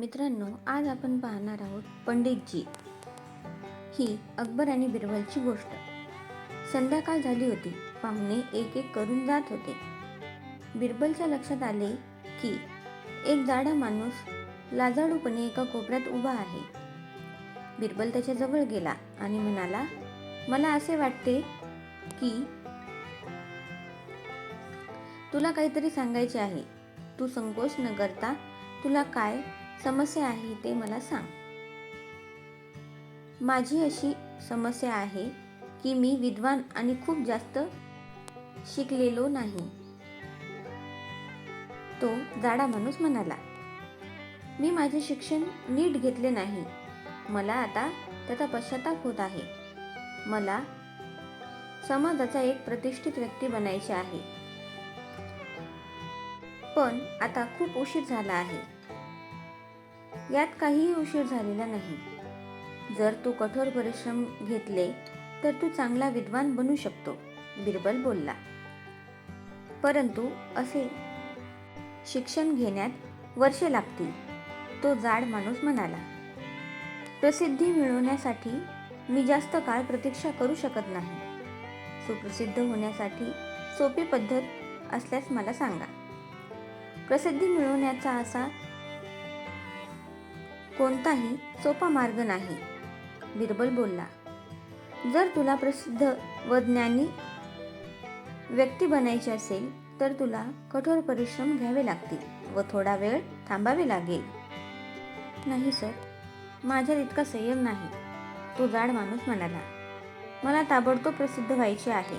मित्रांनो, आज आपण पाहणार आहोत पंडितजी ही अकबर आणि बिरबलची गोष्ट. संध्याकाळ झाली होती. पाहुणे एक एक करून जात होते. बिरबलच्या लक्षात आले की एक जाडा माणूस लाजाळूपणे एका कोपऱ्यात उभा आहे. बिरबल त्याच्या जवळ गेला आणि म्हणाला, मला असे वाटते की तुला काहीतरी सांगायचे आहे. तू संकोच न करता तुला काय समस्या आहे ते मला सांग. माझी अशी समस्या आहे की मी विद्वान आणि खूप जास्त शिकलेलो नाही. तो जाडा माणूस म्हणाला, मी माझे शिक्षण नीट घेतले नाही. मला आता त्याचा पश्चाताप होत आहे. मला समाजाचा एक प्रतिष्ठित व्यक्ती बनायचे आहे. पण आता खूप उशीर झाला आहे. यात काहीही उशीर झालेला नाही. जर तू कठोर परिश्रम घेतले तर तू चांगला विद्वान बनू शकतो. बिरबल बोलला. परंतु असे शिक्षण घेण्यात वर्षे लागतील. तो जाड माणूस म्हणाला, प्रसिद्धी मिळवण्यासाठी मी जास्त काळ प्रतीक्षा करू शकत नाही. सुप्रसिद्ध होण्यासाठी सोपी पद्धत असल्यास मला सांगा. प्रसिद्धी मिळवण्याचा असा कोणताही सोपा मार्ग नाही. बिरबल बोलला, जर तुला प्रसिद्ध व ज्ञानी व्यक्ती बनायचे असेल तर तुला कठोर परिश्रम घ्यावे लागतील व थोडा वेळ थांबावे लागेल. नाही सर, माझ्यात इतका संयम नाही. तो जाड माणूस म्हणाला, मला ताबडतोब प्रसिद्ध व्हायचे आहे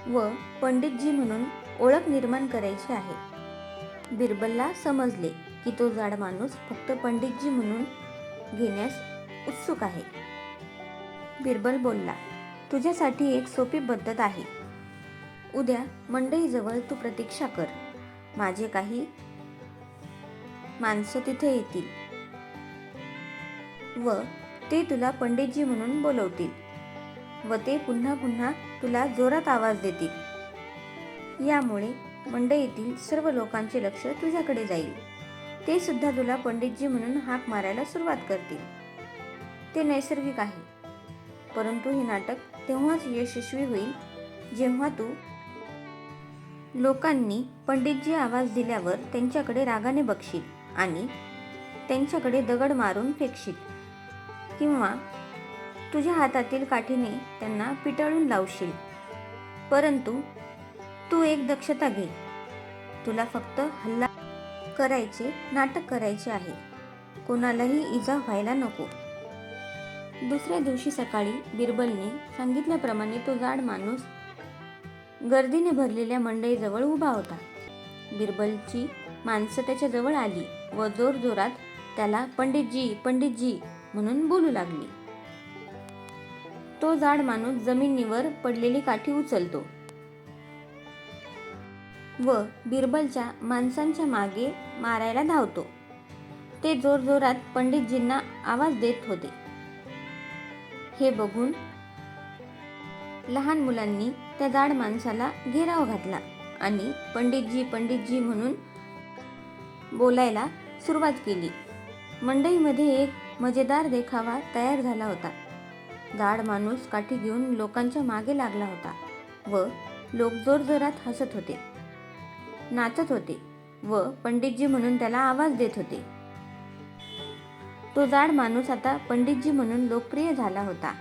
व पंडितजी म्हणून ओळख निर्माण करायची आहे. बिरबलला समजले की तो जाड माणूस फक्त पंडितजी म्हणून घेण्यास उत्सुक आहे. बिरबल बोलला, तुझ्यासाठी एक सोपी पद्धत आहे. उद्या मंडईजवळ तू प्रतीक्षा कर. माझे काही माणसं तिथे येतील व ते तुला पंडितजी म्हणून बोलवतील व ते पुन्हा पुन्हा तुला जोरात आवाज देतील. यामुळे मंडईतील सर्व लोकांचे लक्ष तुझ्याकडे जाईल. ते सुद्धा तुला पंडितजी म्हणून हाक मारायला सुरुवात करतील. ते नैसर्गिक आहे. परंतु हे नाटक तेव्हाच यशस्वी होईल जेव्हा तू लोकांनी पंडितजी आवाज दिल्यावर त्यांच्याकडे रागाने बघशील आणि त्यांच्याकडे दगड मारून फेकशील किंवा तुझ्या हातातील काठीने त्यांना पिटाळून लावशील. परंतु तू एक दक्षता घे. तुला फक्त हल्ला करायचे, नाटक करायचे आहे. कोणालाही इजा व्हायला नको. दुसऱ्या दिवशी सकाळी बिरबलने सांगितल्याप्रमाणे तो जाड माणूस गर्दीने भरलेल्या मंडईजवळ उभा होता. बिरबलची माणसं त्याच्या जवळ आली व जोरजोरात त्याला पंडितजी पंडितजी म्हणून बोलू लागली. तो जाड माणूस जमिनीवर पडलेली काठी उचलतो व बिरबलच्या माणसांच्या मागे मारायला धावतो. ते जोरजोरात पंडितजींना आवाज देत होते. हे बघून लहान मुलांनी त्या जाड माणसाला घेराव घातला आणि पंडितजी पंडितजी म्हणून बोलायला सुरुवात केली. मंडईमध्ये एक मजेदार देखावा तयार झाला होता. जाड माणूस काठी घेऊन लोकांच्या मागे लागला होता व लोक जोरजोरात हसत होते, नाचत होते व पंडितजी म्हणून त्याला आवाज देत होते. तो जाड माणूस आता पंडितजी म्हणून लोकप्रिय झाला होता.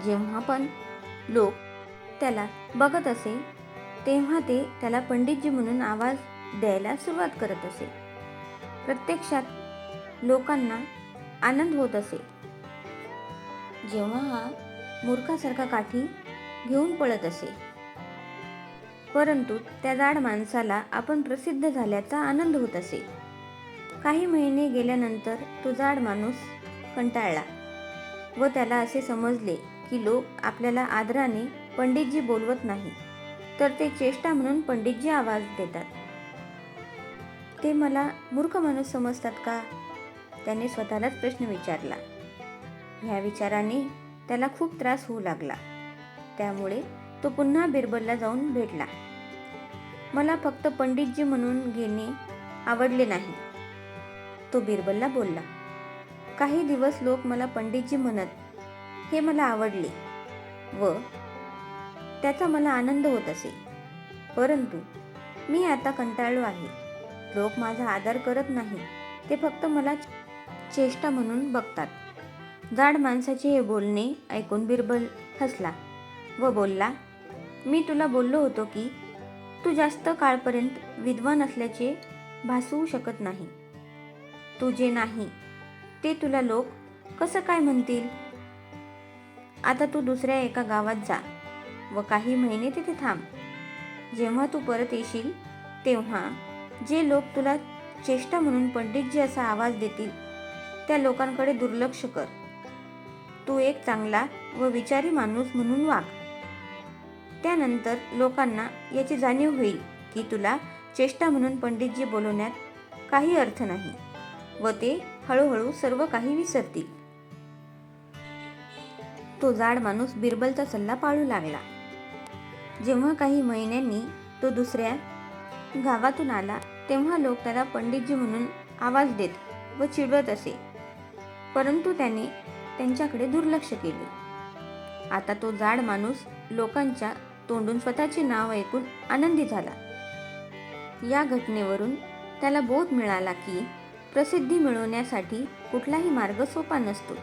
जेव्हा पण लोक त्याला बघत असे तेव्हा ते त्याला पंडितजी म्हणून आवाज द्यायला सुरुवात करत असे. प्रत्यक्षात लोकांना आनंद होत असे जेव्हा हा मूर्खासारखा काठी घेऊन पळत असे. परंतु त्या जाड माणसाला आपण प्रसिद्ध झाल्याचा आनंद होत असे. काही महिने गेल्यानंतर तो जाड माणूस कंटाळला व त्याला असे समजले की लोक आपल्याला आदराने पंडितजी बोलवत नाही तर ते चेष्टा म्हणून पंडितजी आवाज देतात. ते मला मूर्ख माणूस समजतात का? त्याने स्वतःलाच प्रश्न विचारला. ह्या विचाराने त्याला खूप त्रास होऊ लागला. त्यामुळे तो पुन्हा बिरबलला जाऊन भेटला. मला फक्त पंडितजी म्हणून घेणे आवडले नाही. तो बिरबलला बोलला, काही दिवस लोक मला पंडितजी म्हणत, हे मला आवडले व त्याचा मला आनंद होत असे. परंतु मी आता कंटाळलो आहे. लोक माझा आदर करत नाही, ते फक्त मला चेष्टा म्हणून बघतात. जाड माणसाचे हे बोलणे ऐकून बिरबल हसला व बोलला, मी तुला बोललो होतो की तू जास्त काळपर्यंत विद्वान असल्याचे भासवू शकत नाही. तू जे नाही ते तुला लोक कसं काय म्हणतील? आता तू दुसऱ्या एका गावात जा व काही महिने तिथे थांब. जेव्हा तू परत येशील तेव्हा जे लोक तुला चेष्टा म्हणून पंडितजी असा आवाज देतील त्या लोकांकडे दुर्लक्ष कर. तू एक चांगला व विचारी माणूस म्हणून वाग. त्यानंतर लोकांना याची जाणीव होईल की तुला चेष्टा म्हणून पंडितजी बोलवण्यात काही अर्थ नाही व ते हळूहळू सर्व काही विसरतील. तो जाड माणूस बिरबलचा सल्ला पाळू लागला. जेव्हा काही महिन्यांनी तो दुसऱ्या गावातून आला तेव्हा लोक त्याला पंडितजी म्हणून आवाज देत व चिडवत असे, परंतु त्याने त्यांच्याकडे दुर्लक्ष केले. आता तो जाड माणूस लोकांच्या तोंडून स्वतःचे नाव ऐकून आनंदी झाला. या घटनेवरून त्याला बोध मिळाला की प्रसिद्धी मिळवण्यासाठी कुठलाही मार्ग सोपा नसतो.